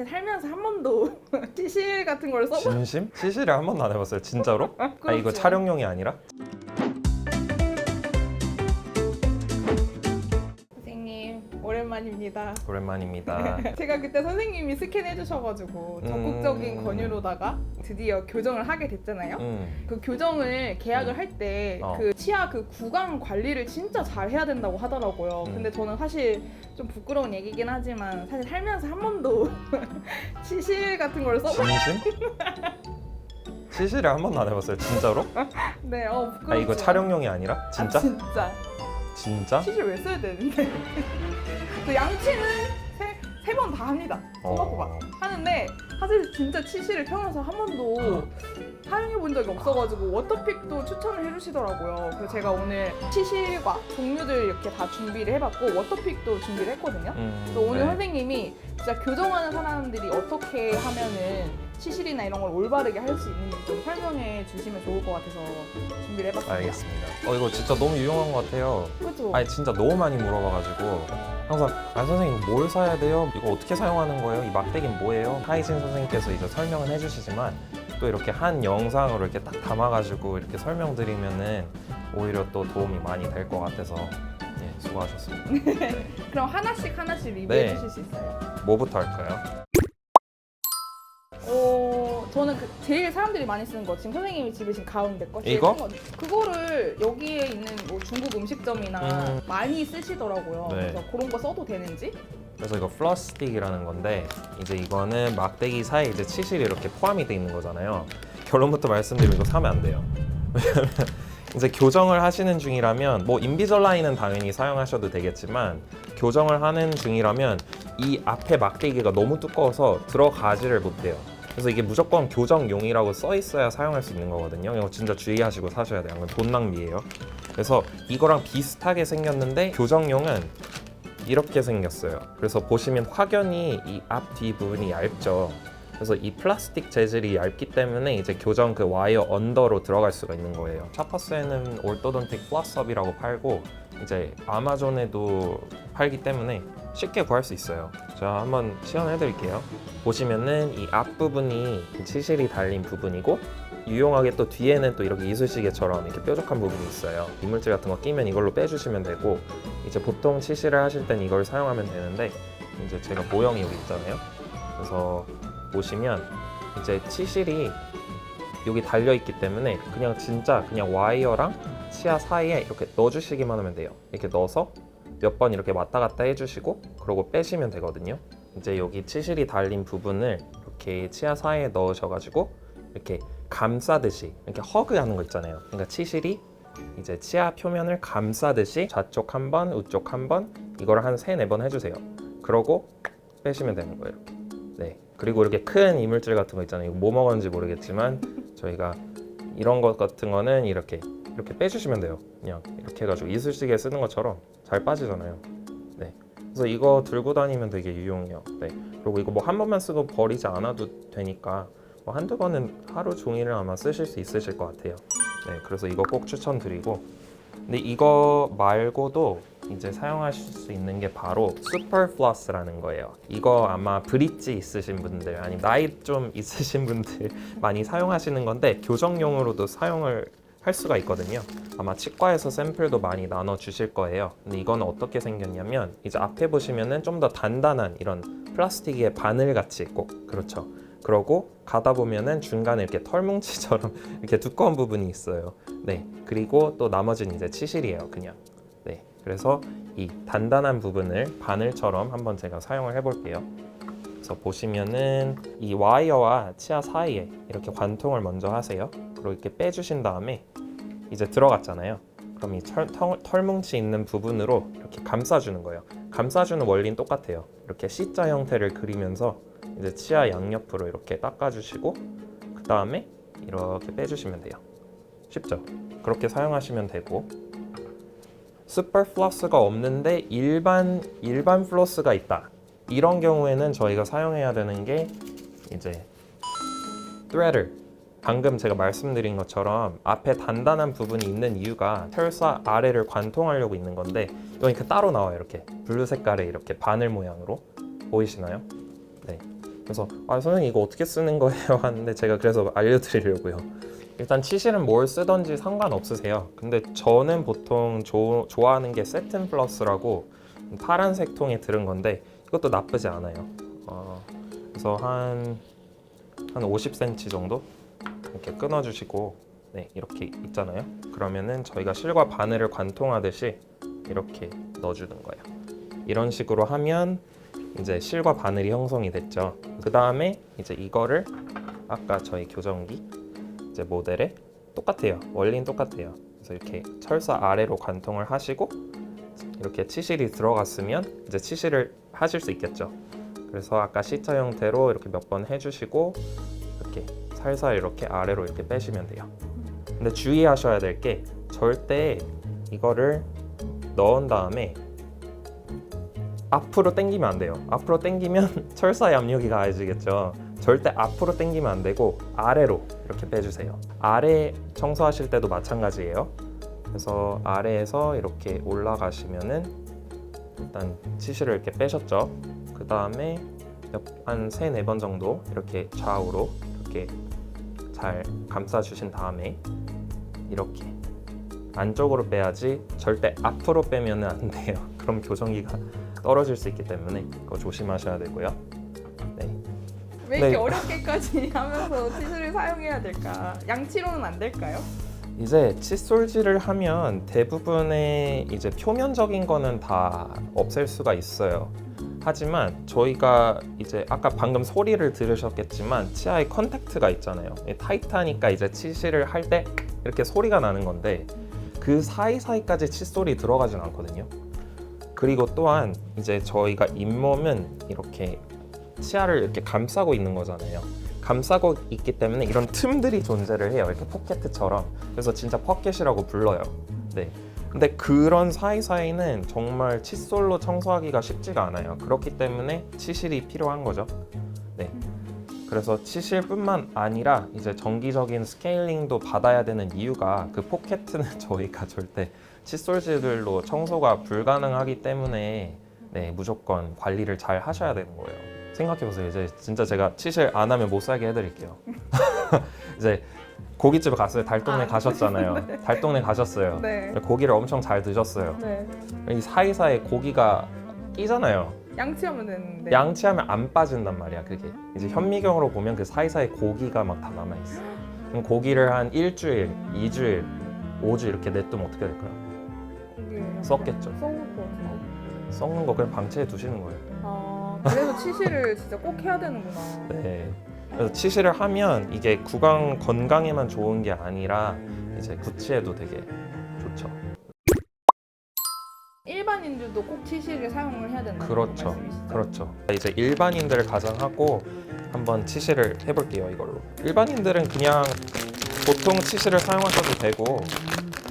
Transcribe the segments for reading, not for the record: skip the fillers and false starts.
사실 살면서 한 번도 CC 같은 걸 써본 진심? CC를 한 번도 안 해봤어요. 진짜로? 아 이거 그렇죠. 촬영용이 아니라? 선생님 오랜만입니다. 오랜만입니다. 제가 그때 선생님이 스캔해 주셔가지고 적극적인 권유로다가 드디어 교정을 하게 됐잖아요. 그 교정을 계약을 할 때 그 치아 그 구강 관리를 진짜 잘 해야 된다고 하더라고요. 근데 저는 사실 좀 부끄러운 얘기긴 하지만 사실 살면서 한 번도 치실 같은 걸 써본 진심? CC를 한 번도 안 해봤어요. 진짜로? 네, 부끄럽죠. 아 이거 촬영용이 아니라? 진짜? 진짜. 진짜? 치실 왜 써야 되는데? 그 양치는 세 번 다 합니다. 꼬박꼬박 하는데 사실 진짜 치실을 태어나서 한 번도 사용해 본 적이 없어가지고 워터픽도 추천을 해주시더라고요. 그래서 제가 오늘 치실과 종류들 이렇게 다 준비를 해봤고 워터픽도 준비를 했거든요. 그래서 오늘 네. 선생님이 진짜 교정하는 사람들이 어떻게 하면은 치실이나 이런 걸 올바르게 할 수 있는지 좀 설명해 주시면 좋을 것 같아서 준비를 해봤습니다. 알겠습니다. 이거 진짜 너무 유용한 것 같아요. 그렇죠? 아니 진짜 너무 많이 물어봐가지고 항상 선생님 이거 뭘 사야 돼요? 이거 어떻게 사용하는 거예요? 이 막대기는 뭐예요? 하이진 선생님께서 이제 설명은 해주시지만 또 이렇게 한 영상으로 이렇게 딱 담아가지고 이렇게 설명드리면은 오히려 또 도움이 많이 될 것 같아서 수고하셨습니다. 그럼 하나씩 리뷰해 네. 주실 수 있어요? 뭐부터 할까요? 저는 제일 사람들이 많이 쓰는 거 지금 선생님이 집으신 가운데 거 제일 이거? 큰 거. 그거를 여기에 있는 뭐 중국 음식점이나 많이 쓰시더라고요. 네. 그래서 그런 거 써도 되는지? 그래서 이거 플러스 스틱이라는 건데 이제 이거는 막대기 사이에 이제 치실이 이렇게 포함이 돼 있는 거잖아요. 결론부터 말씀드리면 이거 사면 안 돼요. 왜냐면 이제 교정을 하시는 중이라면 뭐 인비절라인은 당연히 사용하셔도 되겠지만 교정을 하는 중이라면 이 앞에 막대기가 너무 두꺼워서 들어가지를 못해요. 그래서 이게 무조건 교정용이라고 써 있어야 사용할 수 있는 거거든요. 이거 진짜 주의하시고 사셔야 돼요. 이건 돈 낭비예요. 그래서 이거랑 비슷하게 생겼는데 교정용은 이렇게 생겼어요. 그래서 보시면 확연히 이 앞 뒤 부분이 얇죠. 그래서 이 플라스틱 재질이 얇기 때문에 이제 교정 그 와이어 언더로 들어갈 수가 있는 거예요. 샤퍼스에는 orthodontic 플러스업이라고 팔고 이제 아마존에도 팔기 때문에 쉽게 구할 수 있어요. 제가 한번 시연해 드릴게요. 보시면은 이 앞부분이 치실이 달린 부분이고 유용하게 또 뒤에는 또 이렇게 이쑤시개처럼 이렇게 뾰족한 부분이 있어요. 이물질 같은 거 끼면 이걸로 빼주시면 되고 이제 보통 치실을 하실 땐 이걸 사용하면 되는데 이제 제가 모형이 여기 있잖아요. 그래서 보시면 이제 치실이 여기 달려 있기 때문에 그냥 진짜 그냥 와이어랑 치아 사이에 이렇게 넣어주시기만 하면 돼요. 이렇게 넣어서 몇 번 이렇게 왔다 갔다 해주시고 그러고 빼시면 되거든요. 이제 여기 치실이 달린 부분을 이렇게 치아 사이에 넣으셔가지고 이렇게 감싸듯이 이렇게 허그하는 거 있잖아요. 그러니까 치실이 이제 치아 표면을 감싸듯이 좌쪽 한 번, 우쪽 한 번 이거를 한 3-4번 해주세요. 그러고 빼시면 되는 거예요. 이렇게. 네. 그리고 이렇게 큰 이물질 같은 거 있잖아요. 이거 뭐 먹었는지 모르겠지만 저희가 이런 것 같은 거는 이렇게 빼주시면 돼요. 그냥 이렇게 해가지고 이쑤시개 쓰는 것처럼 잘 빠지잖아요. 네. 그래서 이거 들고 다니면 되게 유용해요. 네. 그리고 이거 뭐 한 번만 쓰고 버리지 않아도 되니까 뭐 한두 번은 하루 종일을 아마 쓰실 수 있으실 것 같아요. 네. 그래서 이거 꼭 추천드리고 근데 이거 말고도 이제 사용하실 수 있는 게 바로 슈퍼 플러스라는 거예요. 이거 아마 브릿지 있으신 분들 아니면 나이 좀 있으신 분들 많이 사용하시는 건데 교정용으로도 사용을 할 수가 있거든요. 아마 치과에서 샘플도 많이 나눠 주실 거예요. 근데 이거는 어떻게 생겼냐면 이제 앞에 보시면은 좀 더 단단한 이런 플라스틱의 바늘 같이 꼭 그렇죠. 그러고 가다 보면은 중간에 이렇게 털뭉치처럼 이렇게 두꺼운 부분이 있어요. 네. 그리고 또 나머지는 이제 치실이에요. 그냥. 네. 그래서 이 단단한 부분을 바늘처럼 한번 제가 사용을 해볼게요. 그래서 보시면은 이 와이어와 치아 사이에 이렇게 관통을 먼저 하세요. 그리고 이렇게 빼주신 다음에 이제 들어갔잖아요. 그럼 이 털뭉치 있는 부분으로 이렇게 감싸주는 거예요. 감싸주는 원리는 똑같아요. 이렇게 C자 형태를 그리면서 이제 치아 양옆으로 이렇게 닦아주시고 그 다음에 이렇게 빼주시면 돼요. 쉽죠? 그렇게 사용하시면 되고 슈퍼 플러스가 없는데 일반 플러스가 있다. 이런 경우에는 저희가 사용해야 되는 게 이제 threader. 방금 제가 말씀드린 것처럼 앞에 단단한 부분이 있는 이유가 혈사 아래를 관통하려고 있는 건데 이건 따로 나와요. 이렇게 블루 색깔의 이렇게 바늘 모양으로 보이시나요? 네. 그래서 선생님 이거 어떻게 쓰는 거예요? 하는데 제가 그래서 알려드리려고요. 일단 치실은 뭘 쓰던지 상관없으세요. 근데 저는 보통 좋아하는 게 세틴 플러스라고 파란색 통에 들은 건데 이것도 나쁘지 않아요. 그래서 한 50cm 정도 이렇게 끊어주시고 네, 이렇게 있잖아요. 그러면은 저희가 실과 바늘을 관통하듯이 이렇게 넣어주는 거예요. 이런 식으로 하면 이제 실과 바늘이 형성이 됐죠. 그 다음에 이제 이거를 아까 저희 교정기 이제 모델에 똑같아요. 원리는 똑같아요. 그래서 이렇게 철사 아래로 관통을 하시고 이렇게 치실이 들어갔으면 이제 치실을 하실 수 있겠죠. 그래서 아까 C자 형태로 이렇게 몇 번 해주시고 이렇게 살살 이렇게 아래로 이렇게 빼시면 돼요. 근데 주의하셔야 될 게 절대 이거를 넣은 다음에 앞으로 당기면 안 돼요. 앞으로 당기면 철사의 압력이 가해지겠죠. 절대 앞으로 당기면 안 되고 아래로 이렇게 빼주세요. 아래 청소하실 때도 마찬가지예요. 그래서 아래에서 이렇게 올라가시면은 일단 치실을 이렇게 빼셨죠. 그 다음에 한 3-4번 정도 이렇게 좌우로 이렇게 잘 감싸주신 다음에 이렇게 안쪽으로 빼야지 절대 앞으로 빼면 안 돼요. 그럼 교정기가 떨어질 수 있기 때문에 그거 조심하셔야 되고요. 네. 왜 이렇게 네. 어렵게까지 하면서 치실을 사용해야 될까? 양치로는 안 될까요? 이제 칫솔질을 하면 대부분의 이제 표면적인 거는 다 없앨 수가 있어요. 하지만 저희가 이제 아까 방금 소리를 들으셨겠지만 치아에 컨택트가 있잖아요. 타이트하니까 이제 치실을 할 때 이렇게 소리가 나는 건데 그 사이사이까지 칫솔이 들어가진 않거든요. 그리고 또한 이제 저희가 잇몸은 이렇게 치아를 이렇게 감싸고 있는 거잖아요. 감싸고 있기 때문에 이런 틈들이 존재를 해요. 이렇게 포켓처럼. 그래서 진짜 퍼켓이라고 불러요. 네. 근데 그런 사이사이는 정말 칫솔로 청소하기가 쉽지가 않아요. 그렇기 때문에 치실이 필요한 거죠. 네. 그래서 치실뿐만 아니라 이제 정기적인 스케일링도 받아야 되는 이유가 그 포켓은 저희가 절대 칫솔질들로 청소가 불가능하기 때문에 네, 무조건 관리를 잘 하셔야 되는 거예요. 생각해보세요. 이제 진짜 제가 치실 안 하면 못 살게 해드릴게요. 이제 고깃집에 갔어요. 달동네 가셨잖아요. 네. 달동네 가셨어요. 네. 고기를 엄청 잘 드셨어요. 네. 이 사이사이에 고기가 끼잖아요. 양치하면 되는데. 양치하면 안 빠진단 말이야. 그게 이제 현미경으로 보면 그 사이사이 고기가 막 다 남아 있어. 그럼 고기를 한 일주일, 2주일, 5주 이렇게 냅두면 어떻게 될까요? 썩겠죠. 썩을 것 같아요. 썩는 거 그냥 방치해 두시는 거예요. 그래서 치실을 진짜 꼭 해야 되는구나. 네. 그래서 치실을 하면 이게 구강 건강에만 좋은 게 아니라 이제 구치에도 되게 좋죠. 일반인들도 꼭 치실을 사용을 해야 된다는 그렇죠. 말씀이시죠? 그렇죠. 이제 일반인들을 가정하고 한번 치실을 해볼게요. 이걸로. 일반인들은 그냥 보통 치실을 사용하셔도 되고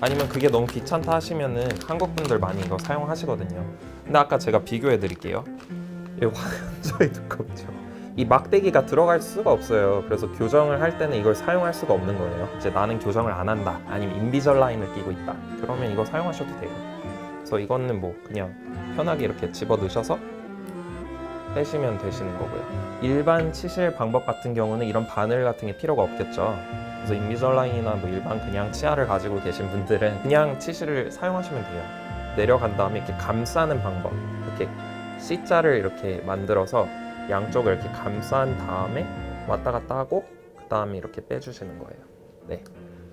아니면 그게 너무 귀찮다 하시면은 한국 분들 많이 이거 사용하시거든요. 근데 아까 제가 비교해 드릴게요. 이 완전히 두껍죠. 이 막대기가 들어갈 수가 없어요. 그래서 교정을 할 때는 이걸 사용할 수가 없는 거예요. 이제 나는 교정을 안 한다. 아니면 인비절라인을 끼고 있다. 그러면 이거 사용하셔도 돼요. 그래서 이거는 뭐 그냥 편하게 이렇게 집어 넣으셔서 빼시면 되시는 거고요. 일반 치실 방법 같은 경우는 이런 바늘 같은 게 필요가 없겠죠. 그래서 인비절라인이나 뭐 일반 그냥 치아를 가지고 계신 분들은 그냥 치실을 사용하시면 돼요. 내려간 다음에 이렇게 감싸는 방법. 이렇게 C자를 이렇게 만들어서 양쪽을 이렇게 감싼 다음에 왔다 갔다 하고 그 다음에 이렇게 빼주시는 거예요. 네.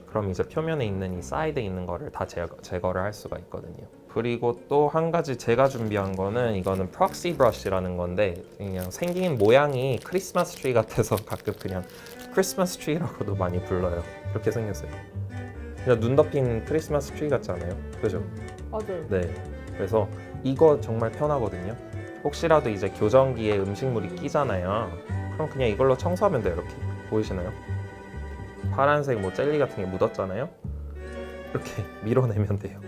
그럼 이제 표면에 있는 이 사이드에 있는 거를 다 제거를 할 수가 있거든요. 그리고 또 한 가지 제가 준비한 거는 이거는 프록시 브러쉬라는 건데 그냥 생긴 모양이 크리스마스 트리 같아서 가끔 그냥 크리스마스 트리라고도 많이 불러요. 그렇게 생겼어요. 그냥 눈 덮인 크리스마스 트리 같지 않아요? 그죠? 맞아요. 네. 그래서 이거 정말 편하거든요. 혹시라도 이제 교정기에 음식물이 끼잖아요. 그럼 그냥 이걸로 청소하면 돼요. 이렇게 보이시나요? 파란색 뭐 젤리 같은 게 묻었잖아요. 이렇게 밀어내면 돼요.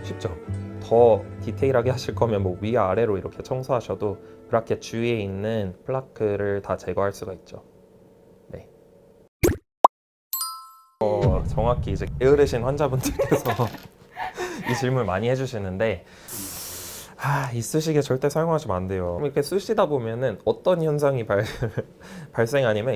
쉽죠? 더 디테일하게 하실 거면 뭐 위아래로 이렇게 청소하셔도 브라켓 주위에 있는 플라크를 다 제거할 수가 있죠. 네. 정확히 이제 게으르신 환자분들께서 이 질문 많이 해주시는데 이쑤시개 절대 사용하시면 안 돼요. 이렇게 쑤시다 보면은 어떤 현상이 발생하냐면